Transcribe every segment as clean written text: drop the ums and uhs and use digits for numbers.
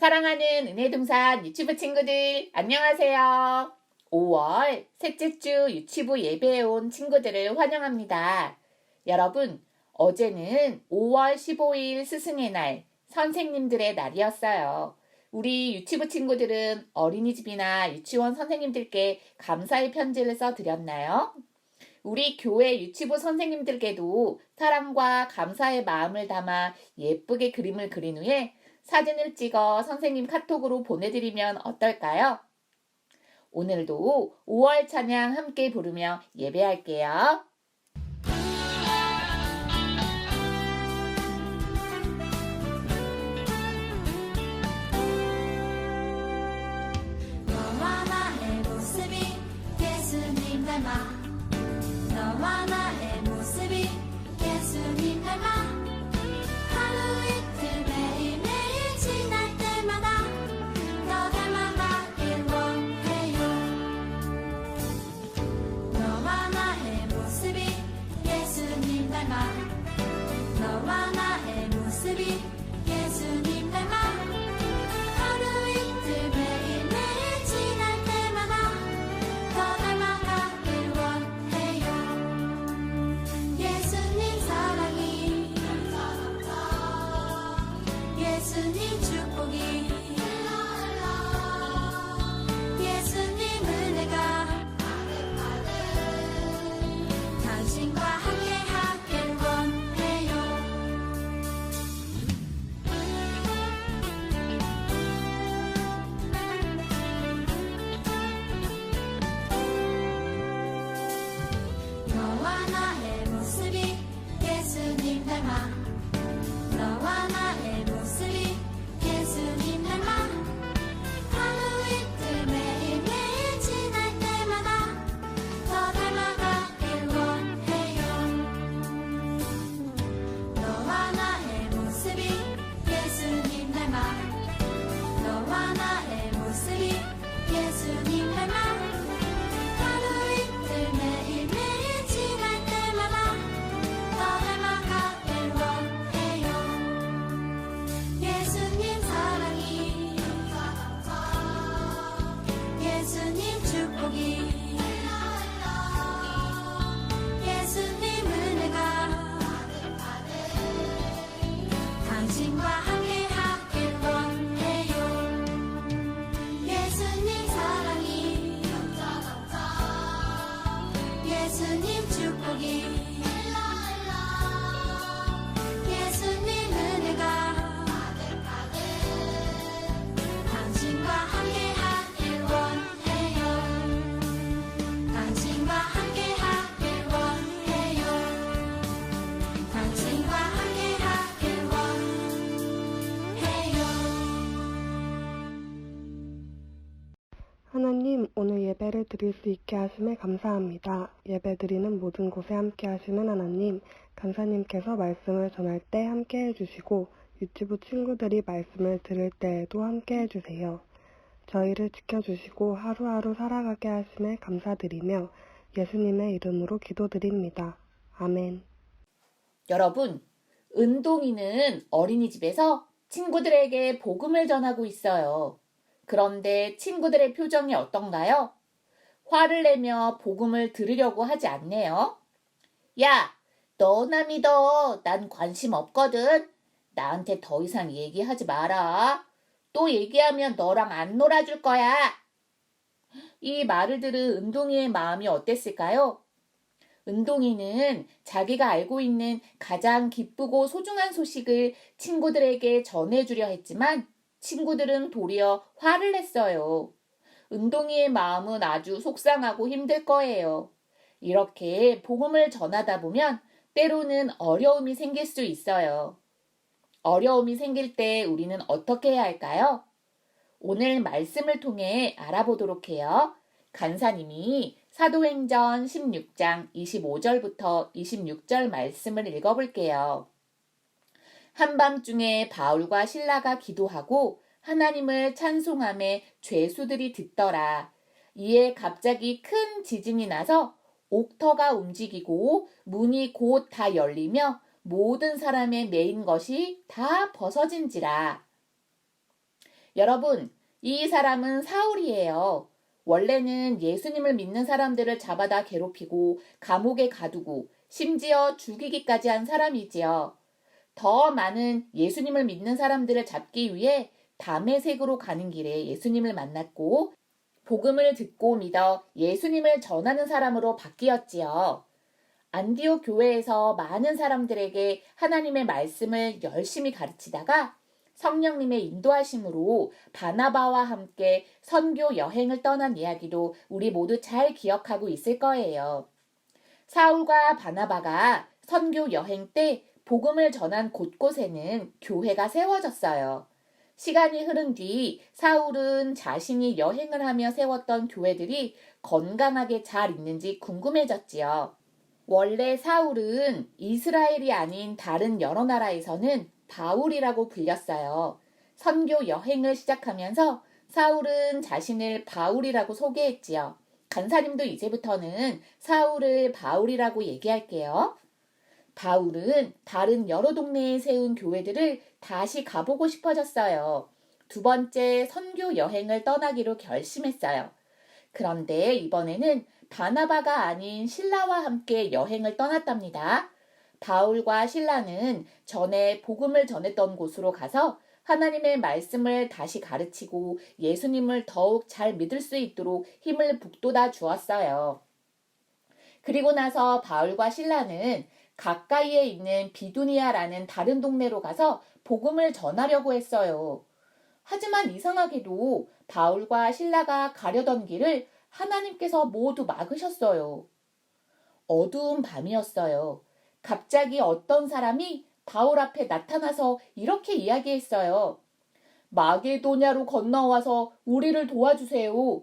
사랑하는 은혜동산 유치부 친구들, 안녕하세요. 5월 셋째 주 유치부 예배에 온 친구들을 환영합니다. 여러분, 어제는 5월 15일 스승의 날, 선생님들의 날이었어요. 우리 유치부 친구들은 어린이집이나 유치원 선생님들께 감사의 편지를 써드렸나요? 우리 교회 유치부 선생님들께도 사랑과 감사의 마음을 담아 예쁘게 그림을 그린 후에 사진을 찍어 선생님 카톡으로 보내드리면 어떨까요? 오늘도 5월 찬양 함께 부르며 예배할게요. 너와 나의 모습이 예수님 닮아 너와 나의 모습이 예수님 닮아 하루 이틀 매일매일 지날 때마다 너 닮아가길 원해요. 너와 나의 모습이 예수님 닮아 너와 나의 모습이 예수님 닮아 하루 이틀 매일매일 지날 때마다 더 닮아가길 원해요. 예수님 사랑이 예수님 축복이 예수님 은혜가 당신과 함께하길 원해요. 너와 나의 모습이 예수님 닮아 너와 나의 모습이 예수님 닮아 하루 이틀 매일매일 지날 때마다 더 닮아가길 원해요. 너와 나의 모습이 예수님 닮아 너와 나의 모습이 예수님 닮아 하루 이틀 매일매일 지날 때마다 더 닮아가길 원해요. 예수님 사랑이 예수님 축복이 예수님 은혜가 당신과 함께하길 원해요. 예수님 사랑이 예수님 축복이 예수님 은혜가 당신과 함께하길 원해요. 당신과 함께하길 원해요. 당신과 함께하길 원해요. 하나님, 오늘 예배를 드릴 수 있게 하심에 감사합니다. 예배 드리는 모든 곳에 함께 하시는 하나님, 간사님께서 말씀을 전할 때 함께 해주시고 유치부 친구들이 말씀을 들을 때에도 함께 해주세요. 저희를 지켜주시고 하루하루 살아가게 하심에 감사드리며 예수님의 이름으로 기도드립니다. 아멘. 여러분, 은동이는 어린이집에서 친구들에게 복음을 전하고 있어요. 그런데 친구들의 표정이 어떤가요? 화를 내며 복음을 들으려고 하지 않네요. 야, 너나 믿어. 난 관심 없거든. 나한테 더 이상 얘기하지 마라. 또 얘기하면 너랑 안 놀아줄 거야. 이 말을 들은 은동이의 마음이 어땠을까요? 은동이는 자기가 알고 있는 가장 기쁘고 소중한 소식을 친구들에게 전해주려 했지만 친구들은 도리어 화를 냈어요. 은동이의 마음은 아주 속상하고 힘들 거예요. 이렇게 복음을 전하다 보면 때로는 어려움이 생길 수 있어요. 어려움이 생길 때 우리는 어떻게 해야 할까요? 오늘 말씀을 통해 알아보도록 해요. 간사님이 사도행전 16장 25절부터 26절 말씀을 읽어볼게요. 한밤중에 바울과 실라가 기도하고 하나님을 찬송하며 죄수들이 듣더라. 이에 갑자기 큰 지진이 나서 옥터가 움직이고 문이 곧 다 열리며 모든 사람의 매인 것이 다 벗어진지라. 여러분, 이 사람은 사울이에요. 원래는 예수님을 믿는 사람들을 잡아다 괴롭히고 감옥에 가두고 심지어 죽이기까지 한 사람이지요. 더 많은 예수님을 믿는 사람들을 잡기 위해 다메섹으로 가는 길에 예수님을 만났고 복음을 듣고 믿어 예수님을 전하는 사람으로 바뀌었지요. 안디옥 교회에서 많은 사람들에게 하나님의 말씀을 열심히 가르치다가 성령님의 인도하심으로 바나바와 함께 선교 여행을 떠난 이야기도 우리 모두 잘 기억하고 있을 거예요. 사울과 바나바가 선교 여행 때 복음을 전한 곳곳에는 교회가 세워졌어요. 시간이 흐른 뒤 사울은 자신이 여행을 하며 세웠던 교회들이 건강하게 잘 있는지 궁금해졌지요. 원래 사울은 이스라엘이 아닌 다른 여러 나라에서는 바울이라고 불렸어요. 선교 여행을 시작하면서 사울은 자신을 바울이라고 소개했지요. 간사님도 이제부터는 사울을 바울이라고 얘기할게요. 바울은 다른 여러 동네에 세운 교회들을 다시 가보고 싶어졌어요. 두 번째 선교 여행을 떠나기로 결심했어요. 그런데 이번에는 바나바가 아닌 실라와 함께 여행을 떠났답니다. 바울과 실라는 전에 복음을 전했던 곳으로 가서 하나님의 말씀을 다시 가르치고 예수님을 더욱 잘 믿을 수 있도록 힘을 북돋아 주었어요. 그리고 나서 바울과 실라는 가까이에 있는 비두니아라는 다른 동네로 가서 복음을 전하려고 했어요. 하지만 이상하게도 바울과 실라가 가려던 길을 하나님께서 모두 막으셨어요. 어두운 밤이었어요. 갑자기 어떤 사람이 바울 앞에 나타나서 이렇게 이야기했어요. 마게도냐로 건너와서 우리를 도와주세요.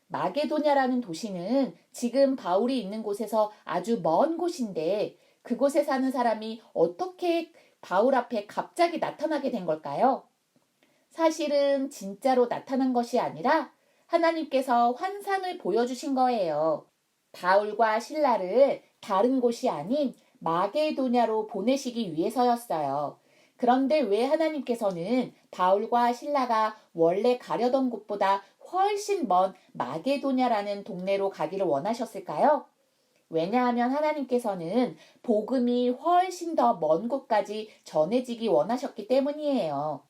마게도냐라는 도시는 지금 바울이 있는 곳에서 아주 먼 곳인데 그곳에 사는 사람이 어떻게 바울 앞에 갑자기 나타나게 된 걸까요? 사실은 진짜로 나타난 것이 아니라 하나님께서 환상을 보여주신 거예요. 바울과 실라를 다른 곳이 아닌 마게도냐로 보내시기 위해서였어요. 그런데 왜 하나님께서는 바울과 실라가 원래 가려던 곳보다 훨씬 먼 마게도냐라는 동네로 가기를 원하셨을까요? 왜냐하면 하나님께서는 복음이 훨씬 더 먼 곳까지 전해지기 원하셨기 때문이에요.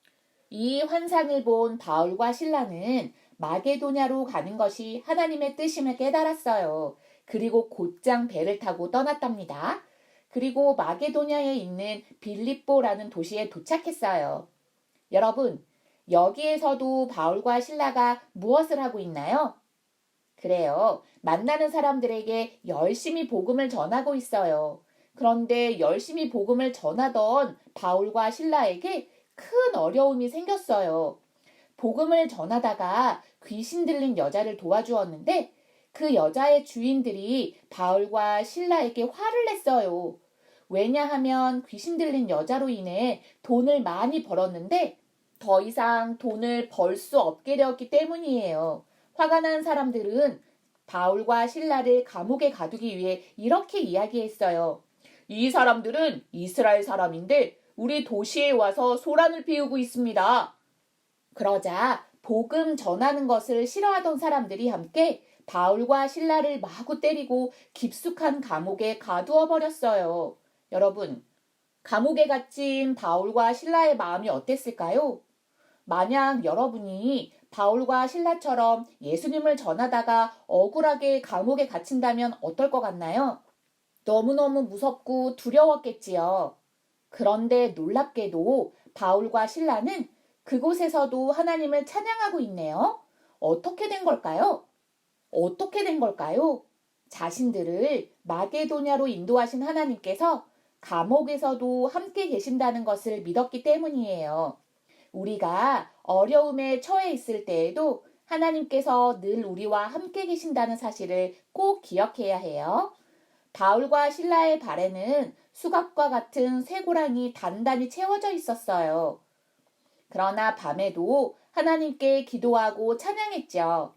이 환상을 본 바울과 실라는 마게도냐로 가는 것이 하나님의 뜻임을 깨달았어요. 그리고 곧장 배를 타고 떠났답니다. 그리고 마게도냐에 있는 빌립보라는 도시에 도착했어요. 여러분, 여기에서도 바울과 실라가 무엇을 하고 있나요? 그래요. 만나는 사람들에게 열심히 복음을 전하고 있어요. 그런데 열심히 복음을 전하던 바울과 실라에게 큰 어려움이 생겼어요. 복음을 전하다가 귀신 들린 여자를 도와주었는데 그 여자의 주인들이 바울과 실라에게 화를 냈어요. 왜냐하면 귀신 들린 여자로 인해 돈을 많이 벌었는데 더 이상 돈을 벌 수 없게 되었기 때문이에요. 화가 난 사람들은 바울과 실라를 감옥에 가두기 위해 이렇게 이야기했어요. 이 사람들은 이스라엘 사람인데 우리 도시에 와서 소란을 피우고 있습니다. 그러자 복음 전하는 것을 싫어하던 사람들이 함께 바울과 실라를 마구 때리고 깊숙한 감옥에 가두어 버렸어요. 여러분, 감옥에 갇힌 바울과 실라의 마음이 어땠을까요? 만약 여러분이 바울과 실라처럼 예수님을 전하다가 억울하게 감옥에 갇힌다면 어떨 것 같나요? 너무너무 무섭고 두려웠겠지요. 그런데 놀랍게도 바울과 실라는 그곳에서도 하나님을 찬양하고 있네요. 어떻게 된 걸까요? 어떻게 된 걸까요? 자신들을 마게도냐로 인도하신 하나님께서 감옥에서도 함께 계신다는 것을 믿었기 때문이에요. 우리가 어려움에 처해 있을 때에도 하나님께서 늘 우리와 함께 계신다는 사실을 꼭 기억해야 해요. 바울과 실라의 발에는 수갑과 같은 쇠고랑이 단단히 채워져 있었어요. 그러나 밤에도 하나님께 기도하고 찬양했죠.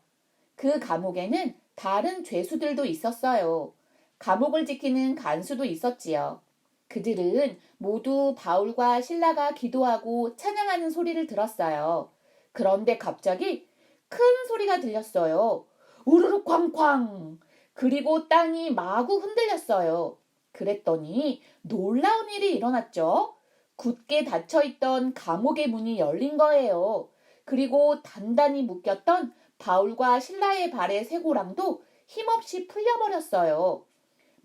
그 감옥에는 다른 죄수들도 있었어요. 감옥을 지키는 간수도 있었지요. 그들은 모두 바울과 실라가 기도하고 찬양하는 소리를 들었어요. 그런데 갑자기 큰 소리가 들렸어요. 우르르 쾅쾅. 그리고 땅이 마구 흔들렸어요. 그랬더니 놀라운 일이 일어났죠. 굳게 닫혀있던 감옥의 문이 열린 거예요. 그리고 단단히 묶였던 바울과 실라의 발의 쇠고랑도 힘없이 풀려버렸어요.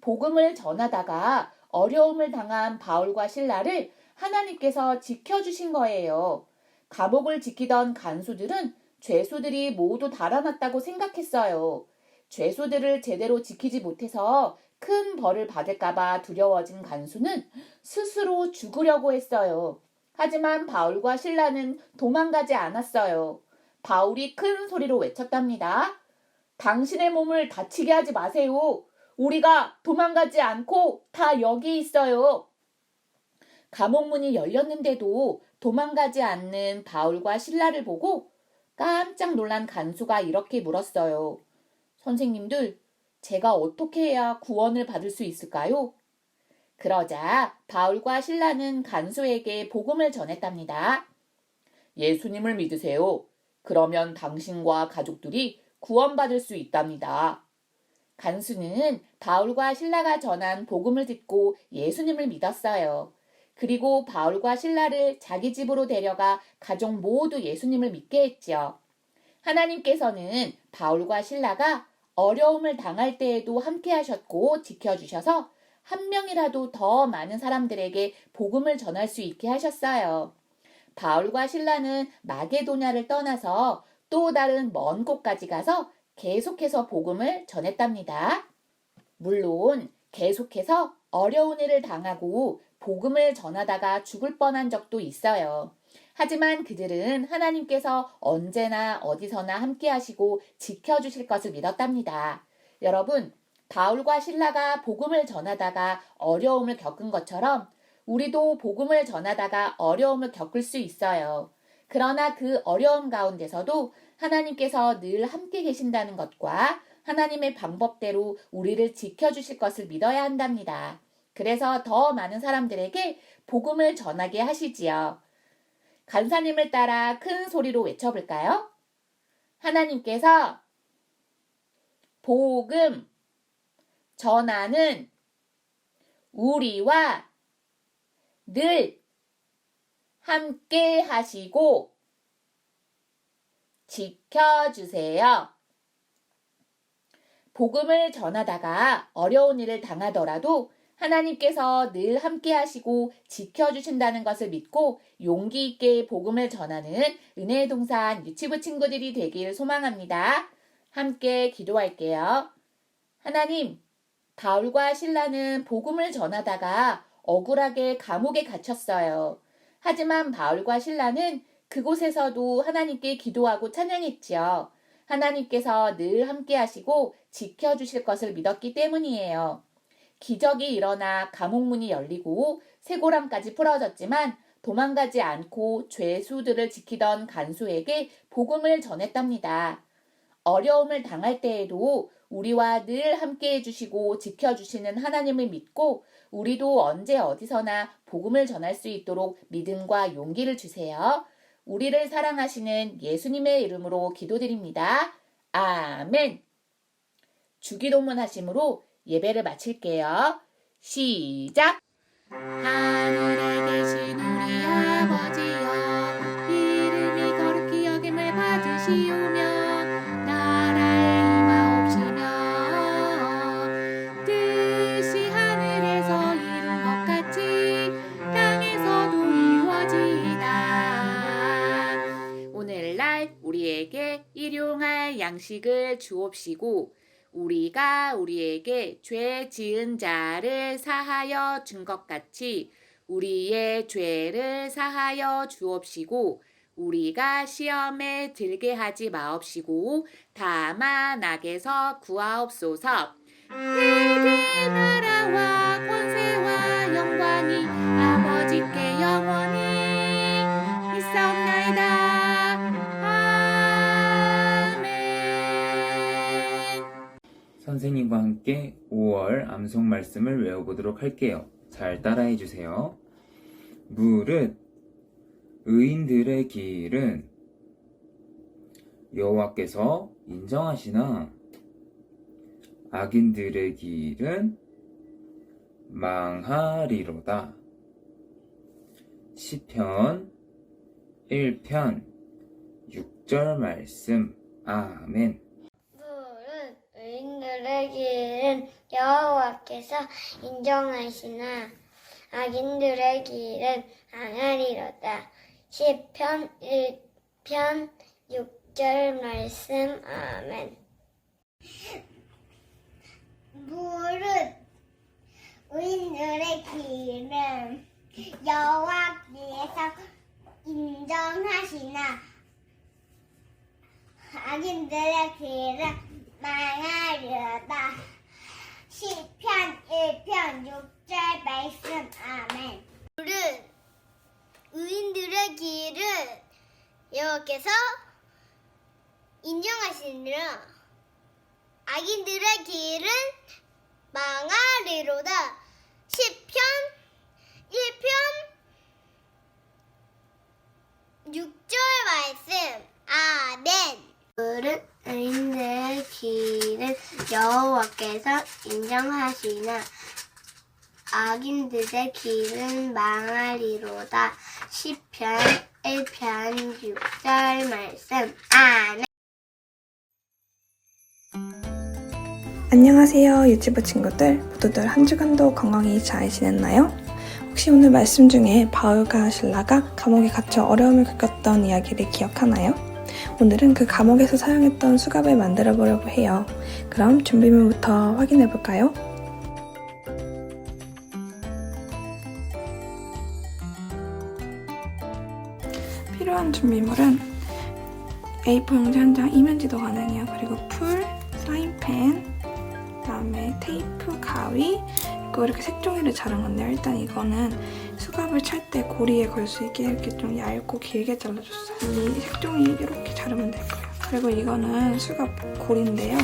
복음을 전하다가 어려움을 당한 바울과 실라를 하나님께서 지켜주신 거예요. 감옥을 지키던 간수들은 죄수들이 모두 달아났다고 생각했어요. 죄수들을 제대로 지키지 못해서 큰 벌을 받을까봐 두려워진 간수는 스스로 죽으려고 했어요. 하지만 바울과 실라는 도망가지 않았어요. 바울이 큰 소리로 외쳤답니다. 당신의 몸을 다치게 하지 마세요. 우리가 도망가지 않고 다 여기 있어요. 감옥 문이 열렸는데도 도망가지 않는 바울과 실라를 보고 깜짝 놀란 간수가 이렇게 물었어요. 선생님들, 제가 어떻게 해야 구원을 받을 수 있을까요? 그러자 바울과 실라는 간수에게 복음을 전했답니다. 예수님을 믿으세요. 그러면 당신과 가족들이 구원받을 수 있답니다. 간수는 바울과 실라가 전한 복음을 듣고 예수님을 믿었어요. 그리고 바울과 실라를 자기 집으로 데려가 가족 모두 예수님을 믿게 했죠. 하나님께서는 바울과 실라가 어려움을 당할 때에도 함께 하셨고 지켜주셔서 한 명이라도 더 많은 사람들에게 복음을 전할 수 있게 하셨어요. 바울과 실라는 마게도냐를 떠나서 또 다른 먼 곳까지 가서 계속해서 복음을 전했답니다. 물론 계속해서 어려운 일을 당하고 복음을 전하다가 죽을 뻔한 적도 있어요. 하지만 그들은 하나님께서 언제나 어디서나 함께 하시고 지켜주실 것을 믿었답니다. 여러분, 바울과 실라가 복음을 전하다가 어려움을 겪은 것처럼 우리도 복음을 전하다가 어려움을 겪을 수 있어요. 그러나 그 어려움 가운데서도 하나님께서 늘 함께 계신다는 것과 하나님의 방법대로 우리를 지켜주실 것을 믿어야 한답니다. 그래서 더 많은 사람들에게 복음을 전하게 하시지요. 간사님을 따라 큰 소리로 외쳐볼까요? 하나님께서 복음 전하는 우리와 늘 함께 하시고 지켜주세요. 복음을 전하다가 어려운 일을 당하더라도 하나님께서 늘 함께 하시고 지켜주신다는 것을 믿고 용기 있게 복음을 전하는 은혜의 동산 유치부 친구들이 되길 소망합니다. 함께 기도할게요. 하나님, 바울과 실라는 복음을 전하다가 억울하게 감옥에 갇혔어요. 하지만 바울과 실라는 그곳에서도 하나님께 기도하고 찬양했지요. 하나님께서 늘 함께 하시고 지켜주실 것을 믿었기 때문이에요. 기적이 일어나 감옥문이 열리고 쇠고랑까지 풀어졌지만 도망가지 않고 죄수들을 지키던 간수에게 복음을 전했답니다. 어려움을 당할 때에도 우리와 늘 함께 해주시고 지켜주시는 하나님을 믿고 우리도 언제 어디서나 복음을 전할 수 있도록 믿음과 용기를 주세요. 우리를 사랑하시는 예수님의 이름으로 기도드립니다. 아멘. 주기도문 하심으로 예배를 마칠게요. 시작! 하늘에 계신 우리 아버지여, 이름이 거룩히 여김을 받으시오며 나라의 임하옵시며 뜻이 하늘에서 이룬 것 같이 땅에서도 이루어지이다. 오늘날 우리에게 일용할 양식을 주옵시고 우리가 우리에게 죄 지은 자를 사하여 준 것 같이 우리의 죄를 사하여 주옵시고 우리가 시험에 들게 하지 마옵시고 다만 악에서 구하옵소서. 그의 나라와 권세와 영광이 아버지께 영원히 있사옵나이다. 선생님과 함께 5월 암송 말씀을 외워보도록 할게요. 잘 따라해 주세요. 무릇 의인들의 길은 여호와께서 인정하시나? 악인들의 길은 망하리로다. 시편 1편 6절 말씀. 아멘. 물은 의인들의 길은 여호와께서 인정하시나 악인들의 길은 망하리로다. 시편 1편 6절 말씀. 아멘. 물은 의인들의 길은 여호와께서 인정하시나 악인들의 길은 망하리로다. 시편 1편 6절 말씀. 아멘. 물은 의인들의 길은 여호와께서 인정하시니라 악인들의 길은 망하리로다. 시편 1편 6절 말씀. 아멘. 물은 의인들의 길은 여호와께서 인정하시나 악인들의 길은 망하리로다. 시편 1편 6절 말씀. 아멘. 안녕하세요, 유치부 친구들. 모두들 한 주간도 건강히 잘 지냈나요? 혹시 오늘 말씀 중에 바울과 신라가 감옥에 갇혀 어려움을 겪었던 이야기를 기억하나요? 오늘은 그 감옥에서 사용했던 수갑을 만들어 보려고 해요. 그럼 준비물부터 확인해 볼까요? 필요한 준비물은 A4 용지 한 장, 이면지도 가능해요. 그리고 풀, 사인펜, 그다음에 테이프, 가위, 그리고 이렇게 색종이를 자른 건데요. 일단 이거는 수갑을 찰 때 고리에 걸 수 있게 이렇게 좀 얇고 길게 잘라줬어요. 이 색종이 이렇게 자르면 될 거예요. 그리고 이거는 수갑 고리인데요.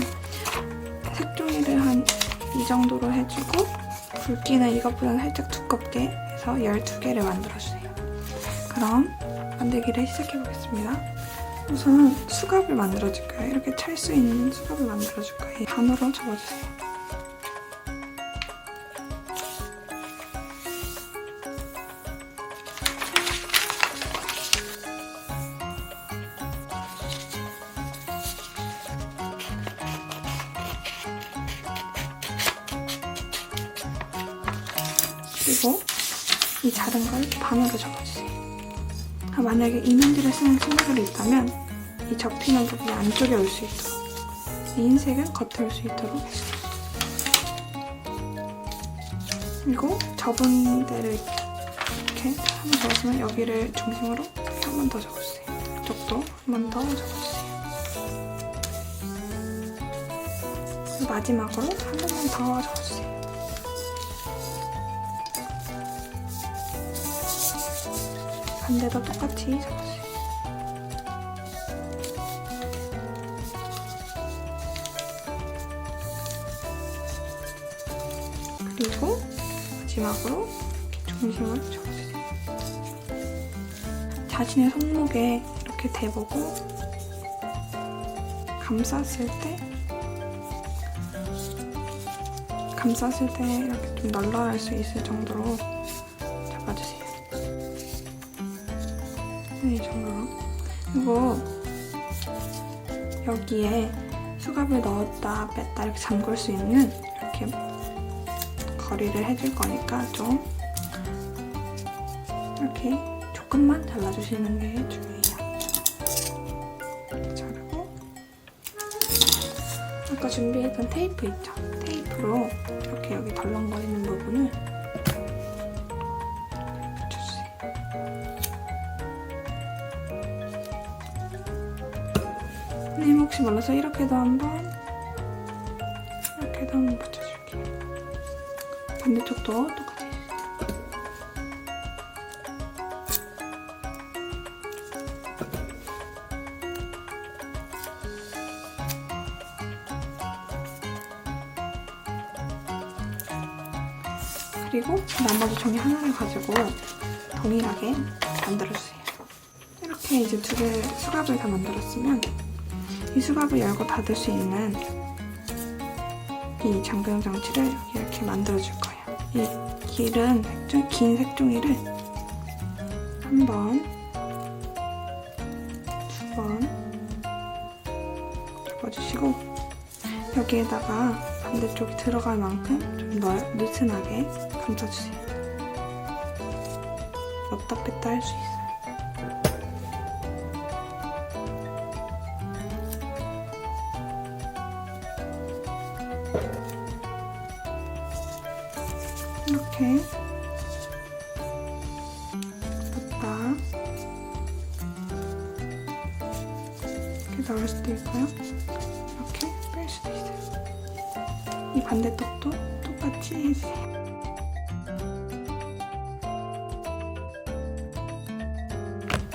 색종이를 한 이 정도로 해주고 굵기는 이것보다는 살짝 두껍게 해서 12개를 만들어주세요. 그럼 만들기를 시작해보겠습니다. 우선 수갑을 만들어줄 거예요. 이렇게 찰 수 있는 수갑을 만들어줄 거예요. 반으로 접어주세요. 그리고 이 자른 걸 반으로 접어주세요. 만약에 이면지를 쓰는 친구들이 있다면 이 접히는 부분이 안쪽에 올 수 있도록, 이 흰색은 겉에 올 수 있도록 해주세요. 그리고 접은 데를 이렇게 한 번 접었으면 여기를 중심으로 한 번 더 접어주세요. 이쪽도 한 번 더 접어주세요. 그리고 마지막으로 한 번만 더 접어주세요. 반대도 똑같이 접어주세요. 그리고 마지막으로 이렇게 중심을 접어주세요. 자신의 손목에 이렇게 대보고 감쌌을 때 이렇게 좀 널널할 수 있을 정도로 잡아주세요. 이 정도로. 그리고 여기에 수갑을 넣었다 뺐다 이렇게 잠글 수 있는 이렇게 거리를 해줄 거니까 좀 이렇게 조금만 잘라주시는 게 중요해요. 자르고 아까 준비했던 테이프 있죠? 테이프로 이렇게 여기 덜렁거리는 부분을 선생님 혹시 몰라서 이렇게도 한번 붙여줄게요. 반대쪽도 똑같이. 그리고 나머지 종이 하나를 가지고 동일하게 만들어주세요. 이렇게 이제 두 개 수갑을 다 만들었으면 이 수갑을 열고 닫을 수 있는 이 잠금 장치를 이렇게 만들어줄 거예요. 이 긴 색종이를 한 번, 두 번 접어주시고 여기에다가 반대쪽이 들어갈 만큼 좀 느슨하게 감싸주세요. 넣다 뺐다 할 수 있어요. 이렇게 넣었다 이렇게 넣을 수도 있고요. 이렇게 뺄 수도 있어요. 이 반대쪽도 똑같이 해주세요.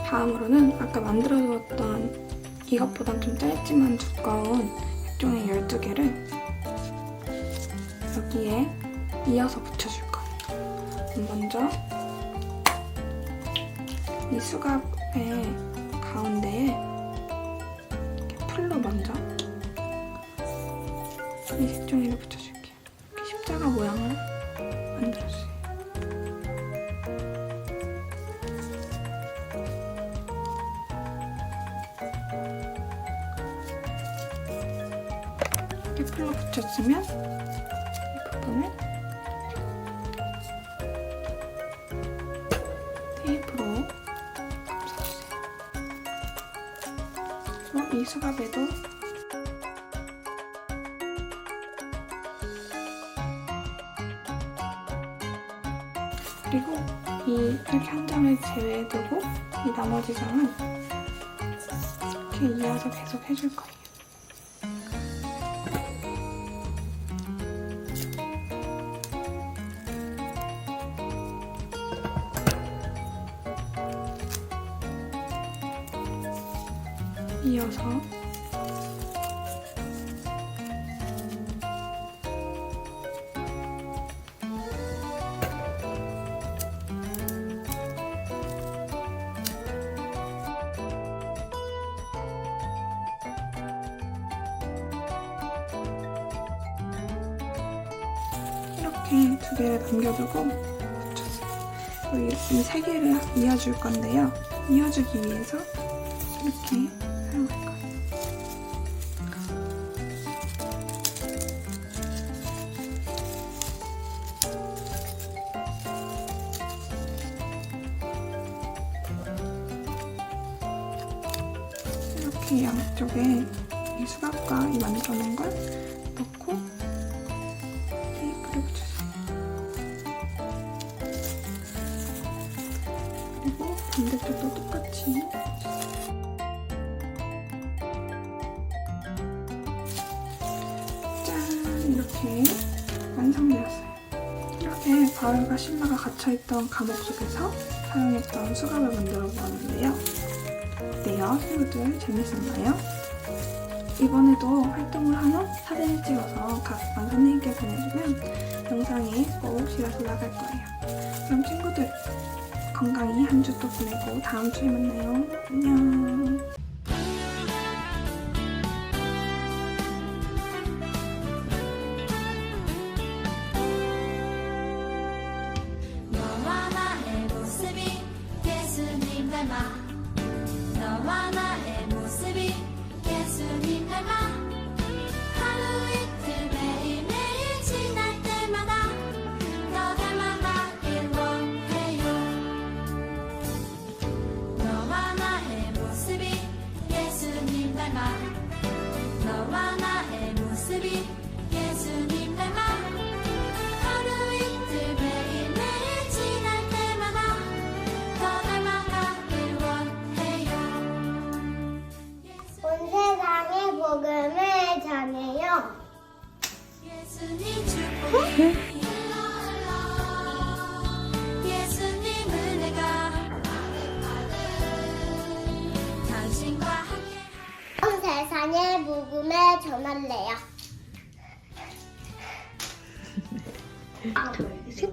다음으로는 아까 만들어두었던 이것보단 좀 짧지만 두꺼운 색종이 12개를 여기에 이어서 붙여줄 거예요. 먼저 이 수갑의 가운데에 이렇게 풀로 먼저 이 색종이를 붙여줄게요. 이렇게 십자가 모양을 만들어주세요. 이렇게 풀로 붙였으면 이 부분을 테이프로 감싸주세요. 그리고 이 수갑에도 그리고 이렇게 한 장을 제외해두고 이 나머지 장은 이렇게 이어서 계속 해줄 거예요. 이어서 이렇게 두 개를 남겨두고 붙였어요. 이 세 개를 이어줄 건데요. 이어주기 위해서 이렇게 사용할 거예요. 이렇게 양쪽에 이 수갑과 이 만져놓은 걸 넣고 테이프를 붙여주세요. 그리고 반대쪽도 똑같이 짠! 이렇게 완성되었어요. 이렇게 바울과 신라가 갇혀있던 감옥 속에서 사용했던 수갑을 만들어 보았는데요. 어때요? 친구들 재밌었나요? 이번에도 활동을 한 후 사진을 찍어서 각 반 선생님께 보내주면 영상이 꼭 실어서 나갈 거예요. 그럼 친구들 건강히 한 주 또 보내고 다음 주에 만나요. 안녕. 너와 나의 모습이 예수님 닮아 너와 나의 모습이 예수님 닮아 하루 이틀 매일매일 지날 때마다 너 닮아가길 원해요. 너와 나의 모습이 예수님 닮아 너와 나의 모습이 예수님 닮아 하루 이틀 매일매일 지날 때마다 더 닮아가길 원해요. 온 세상의 복음을 전해요. 예수님 축복이 예수님 은혜가 당신과 함께 온 세상의 복음을 전할래요. 셋.